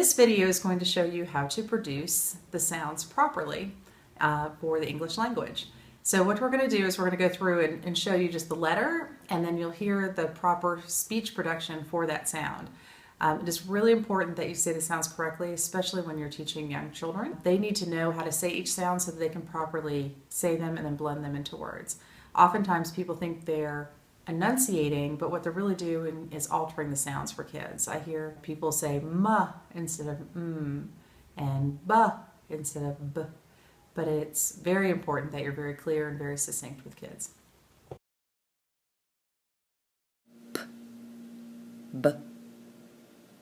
This video is going to show you how to produce the sounds properly for the English language. So what we're going to do is we're going to go through and show you just the letter, and then you'll hear the proper speech production for that sound. It is really important that you say the sounds correctly, especially when you're teaching young children. They need to know how to say each sound so that they can properly say them and then blend them into words. Oftentimes people think they're enunciating, but what they're really doing is altering the sounds for kids. I hear people say ma instead of and ba instead of b, but it's very important that you're very clear and very succinct with kids. P, b,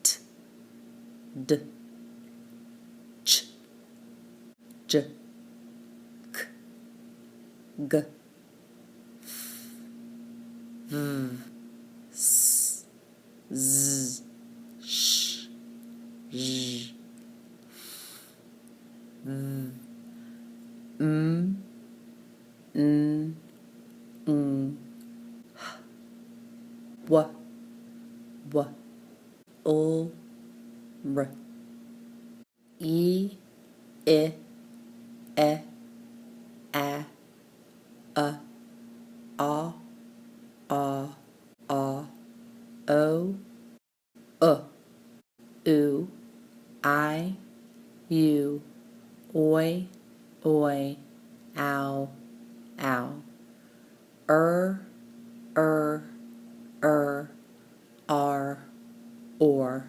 t, d, ch, j, k, g, v, s, z, sh, ž, v, m, n, h, w, l, r, e, I, a, o, u, I, u, oi, ow, r, r, r, or,